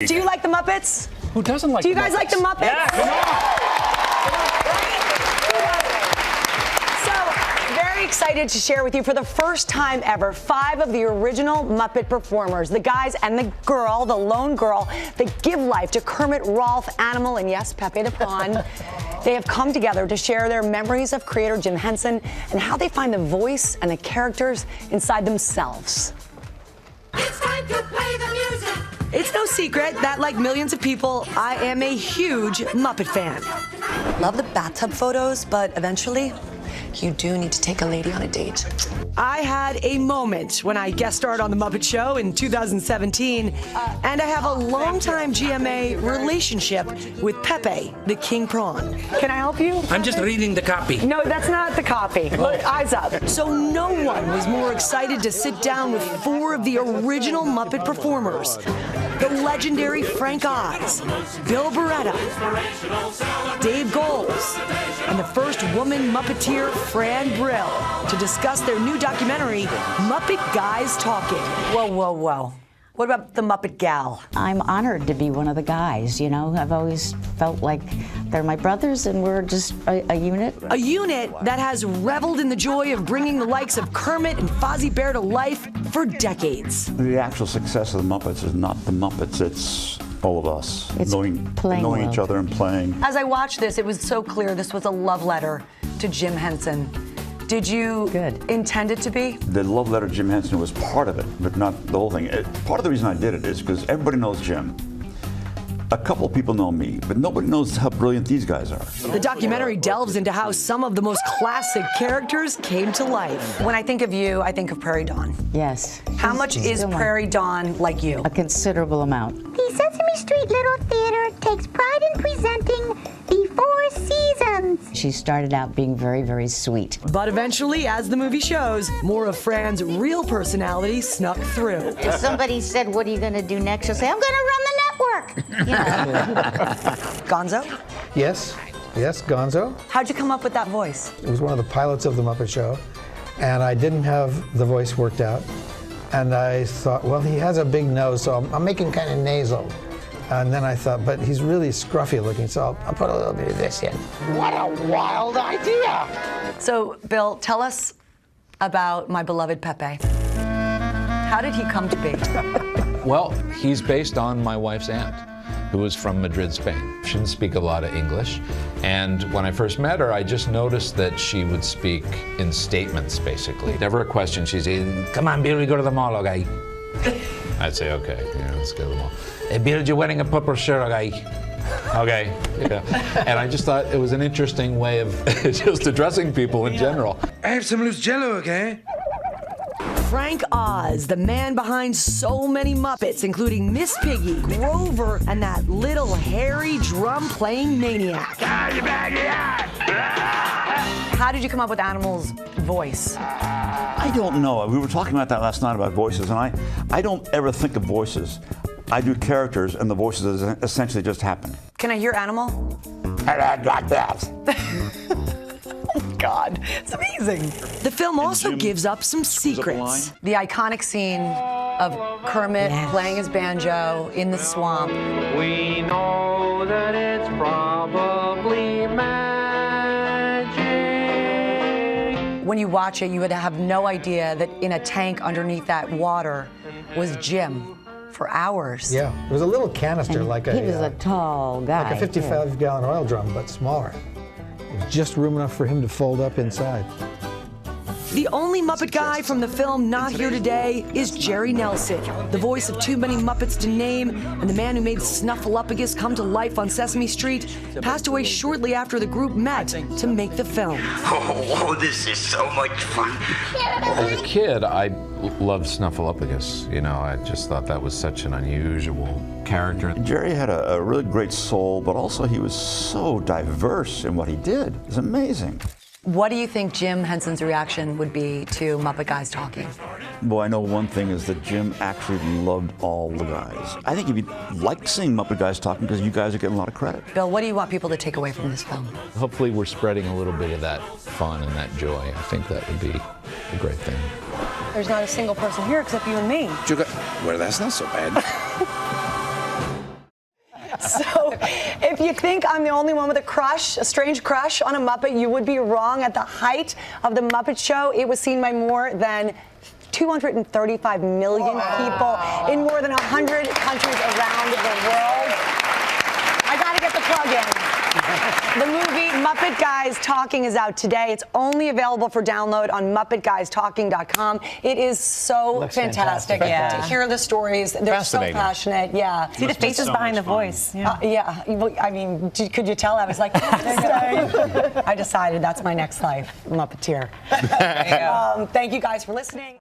Do you like the Muppets? Who doesn't like Do you the guys Muppets? like the Muppets? Yeah, come on. So, very excited to share with you for the first time ever 5 of the original Muppet performers, the guys and the girl, the lone girl, that give life to Kermit, Rolf, Animal, and yes, Pepe the Prawn. They have come together to share their memories of creator Jim Henson and how they find the voice and the characters inside themselves. It's time to play the music. It's no secret that, like millions of people, I am a huge Muppet fan. Love the bathtub photos, but eventually, you do need to take a lady on a date. I had a moment when I guest starred on The Muppet Show in 2017, and I have a longtime GMA relationship with Pepe, the King Prawn. Can I help you? I'm just reading the copy. No, that's not the copy. Look, eyes up. So no one was more excited to sit down with 4 of the original Muppet performers. The legendary Frank Oz, Bill Barretta, Dave Goelz, and the first woman Muppeteer, Fran Brill, to discuss their new documentary, Muppet Guys Talking. Whoa, whoa, whoa. What about the Muppet Gal? I'm honored to be one of the guys, you know. I've always felt like they're my brothers and we're just a unit. A unit that has reveled in the joy of bringing the likes of Kermit and Fozzie Bear to life for decades. The actual success of the Muppets is not the Muppets, it's all of us. It's knowing playing each other and playing. As I watched this, it was so clear this was a love letter to Jim Henson. Did you intend it to be? The love letter to Jim Henson was part of it, but not the whole thing. Part of the reason I did it is because everybody knows Jim. A couple of people know me, but nobody knows how brilliant these guys are. The documentary delves into how some of the most classic characters came to life. When I think of you, I think of Prairie Dawn. Yes. How much is Prairie Dawn like you? A considerable amount. The Sesame Street Little Theater takes pride in presenting the 4 seasons. She started out being very, very sweet. But eventually, as the movie shows, more of Fran's real personality snuck through. If somebody said, "What are you going to do next?" She'll say, "I'm going to run the network." You know? Gonzo? Yes, Gonzo. How'd you come up with that voice? It was one of the pilots of The Muppet Show, and I didn't have the voice worked out. And I thought, well, he has a big nose, so I'm making kind of nasal. And then I thought, but he's really scruffy looking, so I'll put a little bit of this in. What a wild idea! So, Bill, tell us about my beloved Pepe. How did he come to be? Well, he's based on my wife's aunt, who was from Madrid, Spain. She didn't speak a lot of English. And when I first met her, I just noticed that she would speak in statements, basically. Never a question. She'd say, "Come on, Bill, we go to the mall, okay?" I'd say, okay, yeah, let's go to the mall. "Hey, Bill, you're wearing a purple shirt, okay?" Okay, yeah. And I just thought it was an interesting way of just addressing people in general. I have some loose jello, okay? Frank Oz, the man behind so many Muppets, including Miss Piggy, Grover, and that little hairy drum-playing maniac. How did you come up with Animal's voice? I don't know. We were talking about that last night about voices, and I don't ever think of voices. I do characters, and the voices essentially just happen. Can I hear Animal? I got that. God, it's amazing. The film also gives up some secrets. The iconic scene of Kermit playing his banjo in the swamp. We know that it's probably magic. When you watch it, you would have no idea that in a tank underneath that water was Jim for hours. Yeah, it was a little canister, And like he was a tall guy. like a 55-gallon oil drum, but smaller. It was just room enough for him to fold up inside. The only Muppet guy from the film not here today is Jerry Nelson, the voice of too many Muppets to name, and the man who made Snuffleupagus come to life on Sesame Street, passed away shortly after the group met to make the film. Oh, this is so much fun. As a kid, I loved Snuffleupagus. You know, I just thought that was such an unusual character. Jerry had a really great soul, but also he was so diverse in what he did. It's amazing. What do you think Jim Henson's reaction would be to Muppet Guys Talking? Well, I know one thing is that Jim actually loved all the guys. I think he'd like seeing Muppet Guys Talking because you guys are getting a lot of credit. Bill, what do you want people to take away from this film? Hopefully we're spreading a little bit of that fun and that joy. I think that would be a great thing. There's not a single person here except you and me. Well, that's not so bad. So, if you think I'm the only one with a strange crush on a Muppet, you would be wrong. At the height of the Muppet Show, it was seen by more than 235 million people in more than 100 countries around the world. I gotta get the plug in. The movie Muppet Guys Talking is out today. It's only available for download on muppetguystalking.com. It is so fantastic to hear the stories. They're so passionate. Yeah. See the faces behind the voice. Yeah. I mean, could you tell? I was like, I decided that's my next life, Muppeteer. Thank you guys for listening.